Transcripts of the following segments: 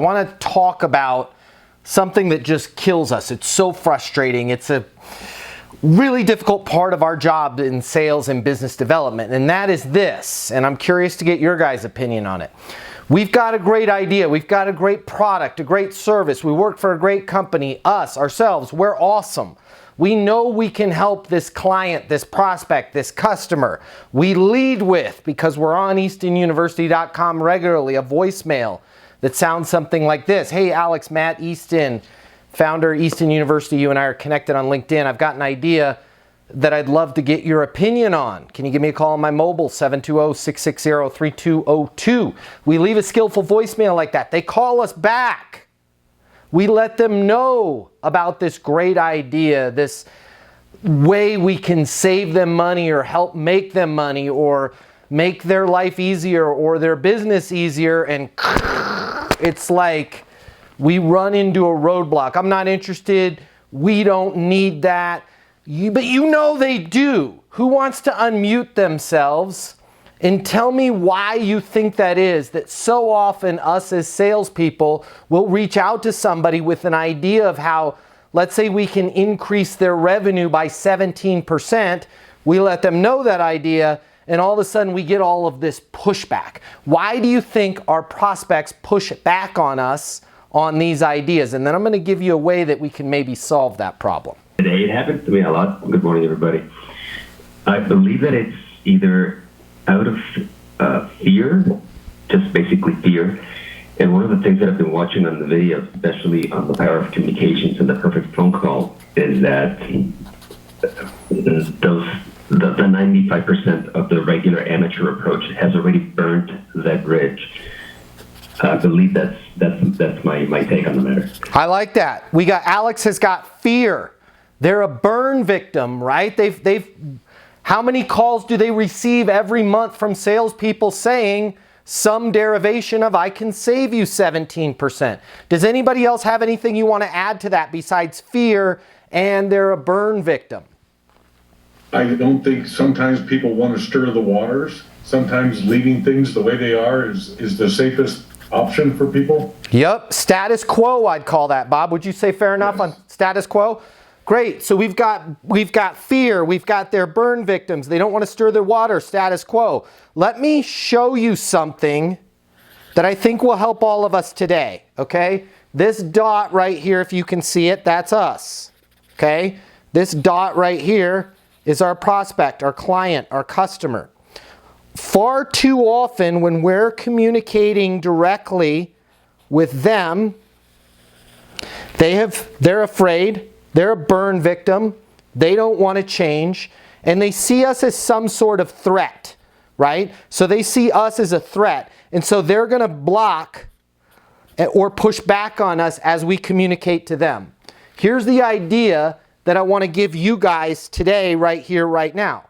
I want to talk about something that just kills us. It's so frustrating. It's a really difficult part of our job in sales and business development, and that is this, and I'm curious to get your guys' opinion on it. We've got a great idea, we've got a great product, a great service, we work for a great company, ourselves, we're awesome. We know we can help this client, this prospect, this customer. We lead with, because we're on eastonuniversity.com regularly, a voicemail that sounds something like this. Hey Alex, Matt Easton, founder of Easton University, you and I are connected on LinkedIn. I've got an idea that I'd love to get your opinion on. Can you give me a call on my mobile, 720-660-3202. We leave a skillful voicemail like that. They call us back. We let them know about this great idea, this way we can save them money or help make them money or make their life easier or their business easier, and it's like we run into a roadblock. I'm not interested. We don't need that. But you know they do. Who wants to unmute themselves and tell me why you think that is, that so often us as salespeople will reach out to somebody with an idea of how, let's say we can increase their revenue by 17%. We let them know that idea, and all of a sudden we get all of this pushback. Why do you think our prospects push back on us on these ideas? And then I'm going to give you a way that we can maybe solve that problem. Today it happens to me a lot. Good morning, everybody. I believe that it's either out of fear, just basically fear. And one of the things that I've been watching on the videos, especially on the power of communications and the perfect phone call, is that the 95% of the regular amateur approach has already burnt that bridge. I believe that's my take on the matter. I like that. Alex has got fear. They're a burn victim, right? How many calls do they receive every month from salespeople saying some derivation of I can save you 17%? Does anybody else have anything you want to add to that besides fear and they're a burn victim? I don't think sometimes people want to stir the waters. Sometimes leaving things the way they are is the safest option for people. Yep, status quo I'd call that. Bob, would you say fair enough on status quo? Great, so we've got fear, we've got their burn victims, they don't want to stir the water, status quo. Let me show you something that I think will help all of us today, okay? This dot right here, if you can see it, that's us, okay? This dot right here is our prospect, our client, our customer. Far too often when we're communicating directly with them, they're afraid, they're a burn victim, they don't want to change, and they see us as some sort of threat, right? So they see us as a threat, and so they're going to block or push back on us as we communicate to them. Here's the idea that I want to give you guys today, right here, right now.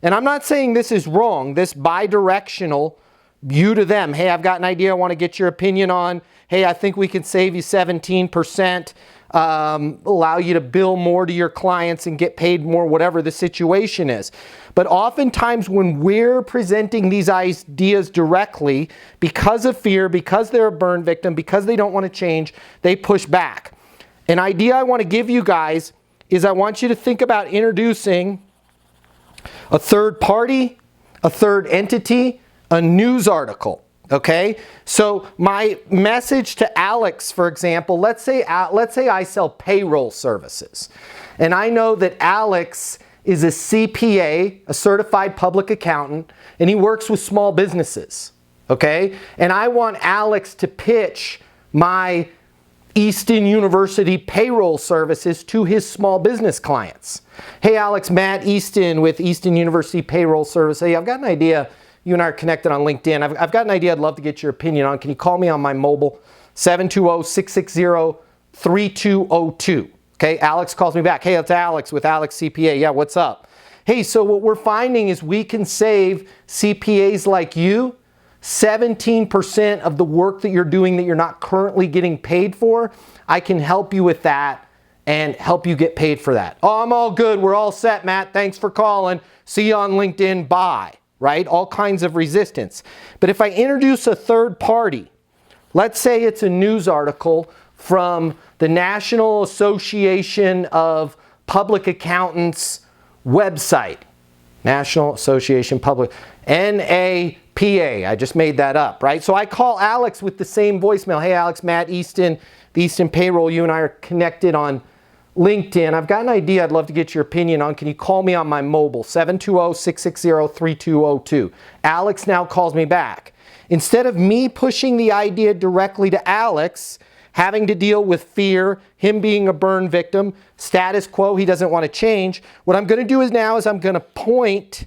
And I'm not saying this is wrong, this bi-directional, you to them. Hey, I've got an idea I want to get your opinion on. Hey, I think we can save you 17%, allow you to bill more to your clients and get paid more, whatever the situation is. But oftentimes when we're presenting these ideas directly, because of fear, because they're a burn victim, because they don't want to change, they push back. An idea I want to give you guys is I want you to think about introducing a third party, a third entity, a news article, okay? So my message to Alex, for example, let's say I sell payroll services. And I know that Alex is a CPA, a certified public accountant, and he works with small businesses, okay? And I want Alex to pitch my Easton University payroll services to his small business clients. Hey Alex, Matt Easton with Easton University payroll service. Hey, I've got an idea. You and I are connected on LinkedIn. I've got an idea I'd love to get your opinion on. Can you call me on my mobile? 720-660-3202. Okay, Alex calls me back. Hey, it's Alex with Alex CPA. Yeah, what's up? Hey, so what we're finding is we can save CPAs like you 17% of the work that you're doing that you're not currently getting paid for. I can help you with that and help you get paid for that. Oh, I'm all good. We're all set, Matt. Thanks for calling. See you on LinkedIn. Bye. Right? All kinds of resistance. But if I introduce a third party, let's say it's a news article from the National Association of Public Accountants website. National Association Public, NAPA, I just made that up, right? So I call Alex with the same voicemail. Hey Alex, Matt Easton, the Easton Payroll, you and I are connected on LinkedIn. I've got an idea I'd love to get your opinion on. Can you call me on my mobile, 720-660-3202. Alex now calls me back. Instead of me pushing the idea directly to Alex, having to deal with fear, him being a burn victim, status quo, he doesn't want to change, what I'm going to do is I'm going to point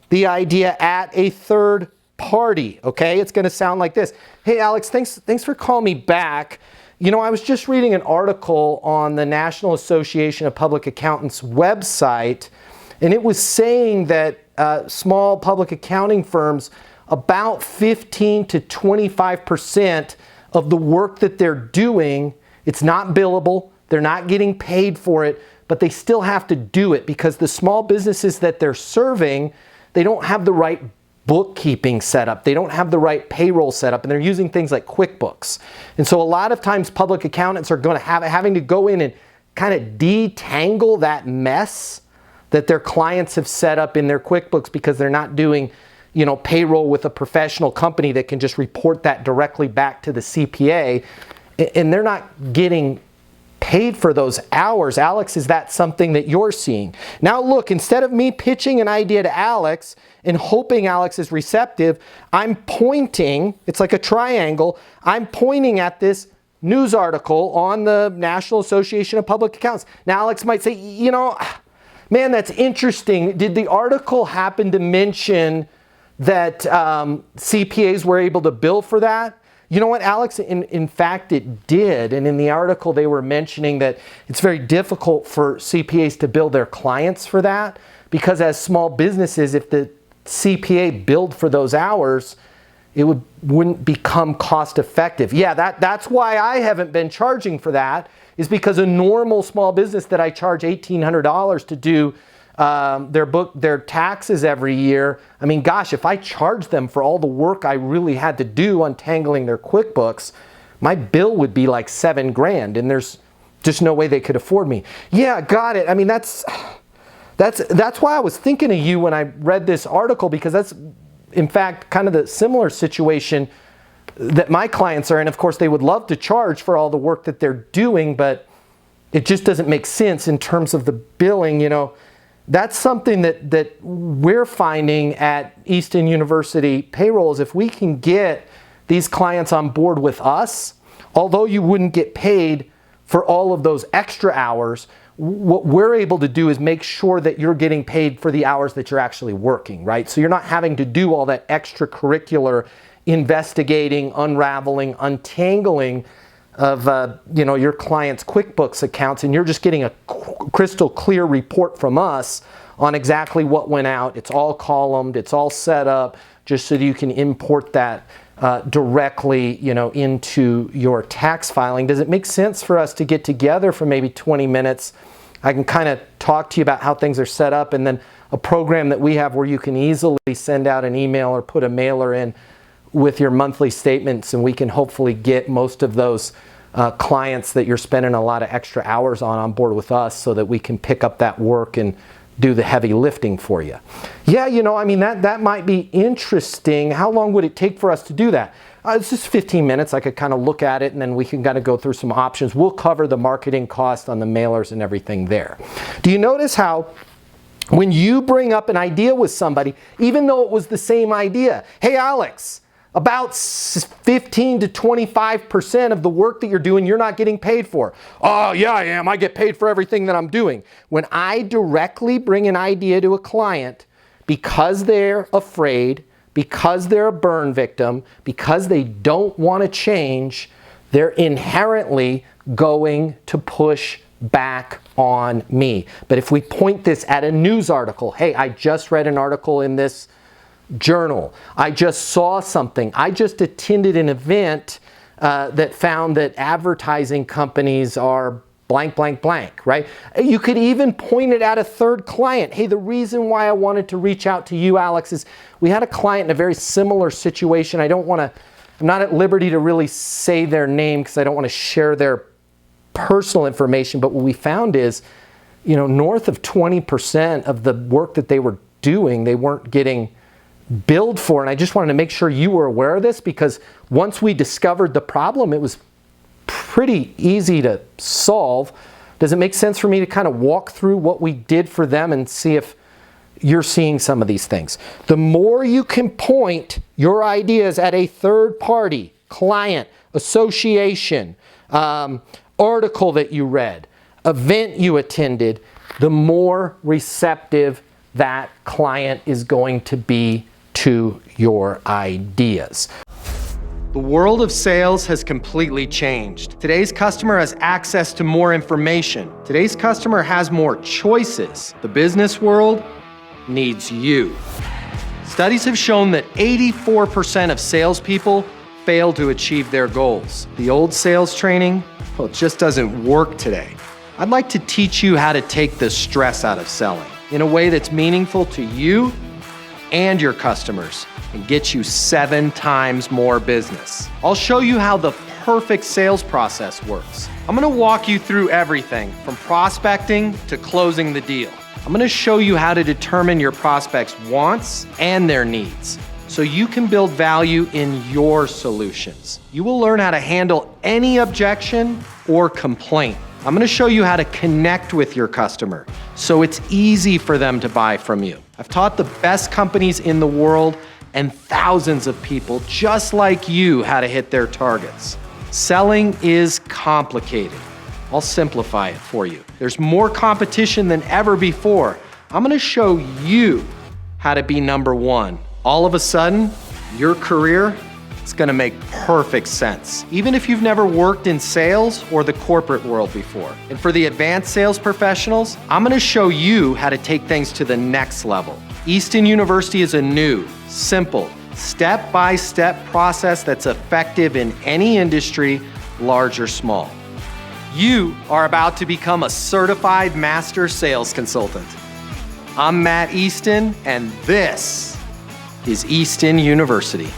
the idea at a third party, okay? It's going to sound like this. Hey Alex, thanks for calling me back. You know, I was just reading an article on the National Association of Public Accountants website, and it was saying that small public accounting firms, about 15 to 25% of the work that they're doing, it's not billable, they're not getting paid for it, but they still have to do it because the small businesses that they're serving, they don't have the right bookkeeping set up. They don't have the right payroll set up, and they're using things like QuickBooks. And so a lot of times public accountants are going to having to go in and kind of detangle that mess that their clients have set up in their QuickBooks because they're not doing, you know, payroll with a professional company that can just report that directly back to the CPA, and they're not getting paid for those hours. Alex, is that something that you're seeing? Now look, instead of me pitching an idea to Alex and hoping Alex is receptive, I'm pointing, it's like a triangle, I'm pointing at this news article on the National Association of Public Accountants. Now Alex might say, you know, man, that's interesting. Did the article happen to mention that CPAs were able to bill for that? You know what, Alex? In fact, it did. And in the article, they were mentioning that it's very difficult for CPAs to bill their clients for that because as small businesses, if the CPA billed for those hours, it wouldn't become cost effective. Yeah, that's why I haven't been charging for that, is because a normal small business that I charge $1,800 to do their taxes every year. I mean, gosh, if I charged them for all the work I really had to do untangling their QuickBooks, my bill would be like $7,000, and there's just no way they could afford me. Yeah, got it. I mean, that's why I was thinking of you when I read this article, because that's, in fact, kind of the similar situation that my clients are in. Of course, they would love to charge for all the work that they're doing, but it just doesn't make sense in terms of the billing, you know. That's something that we're finding at Easton University Payroll is if we can get these clients on board with us, although you wouldn't get paid for all of those extra hours, what we're able to do is make sure that you're getting paid for the hours that you're actually working, right? So you're not having to do all that extracurricular investigating, unraveling, untangling of your client's QuickBooks accounts, and you're just getting a crystal clear report from us on exactly what went out. It's all columned, it's all set up, just so that you can import that directly, into your tax filing. Does it make sense for us to get together for maybe 20 minutes? I can kind of talk to you about how things are set up, and then a program that we have where you can easily send out an email or put a mailer in with your monthly statements, and we can hopefully get most of those clients that you're spending a lot of extra hours on board with us, so that we can pick up that work and do the heavy lifting for you. Yeah, that might be interesting. How long would it take for us to do that? It's just 15 minutes. I could kind of look at it, and then we can kind of go through some options. We'll cover the marketing cost on the mailers and everything there. Do you notice how when you bring up an idea with somebody, even though it was the same idea, hey Alex, about 15 to 25% of the work that you're doing, you're not getting paid for. Oh, yeah, I am. I get paid for everything that I'm doing. When I directly bring an idea to a client, because they're afraid, because they're a burn victim, because they don't want to change, they're inherently going to push back on me. But if we point this at a news article, hey, I just read an article in this journal. I just saw something. I just attended an event that found that advertising companies are blank, blank, blank, right? You could even point it at a third client. Hey, the reason why I wanted to reach out to you, Alex, is we had a client in a very similar situation. I don't want to I'm not at liberty to really say their name because I don't want to share their personal information, but what we found is, north of 20% of the work that they were doing, they weren't getting billed for. And I just wanted to make sure you were aware of this, because once we discovered the problem, it was pretty easy to solve. Does it make sense for me to kind of walk through what we did for them and see if you're seeing some of these things? The more you can point your ideas at a third party, client, association, article that you read, event you attended, the more receptive that client is going to be to your ideas. The world of sales has completely changed. Today's customer has access to more information. Today's customer has more choices. The business world needs you. Studies have shown that 84% of salespeople fail to achieve their goals. The old sales training, it just doesn't work today. I'd like to teach you how to take the stress out of selling in a way that's meaningful to you and your customers and get you 7 times more business. I'll show you how the perfect sales process works. I'm gonna walk you through everything from prospecting to closing the deal. I'm gonna show you how to determine your prospects' wants and their needs so you can build value in your solutions. You will learn how to handle any objection or complaint. I'm gonna show you how to connect with your customer so it's easy for them to buy from you. I've taught the best companies in the world and thousands of people just like you how to hit their targets. Selling is complicated. I'll simplify it for you. There's more competition than ever before. I'm gonna show you how to be number one. All of a sudden, your career is gonna make perfect sense, even if you've never worked in sales or the corporate world before. And for the advanced sales professionals, I'm gonna show you how to take things to the next level. Easton University is a new, simple, step-by-step process that's effective in any industry, large or small. You are about to become a certified master sales consultant. I'm Matt Easton, and this is Easton University.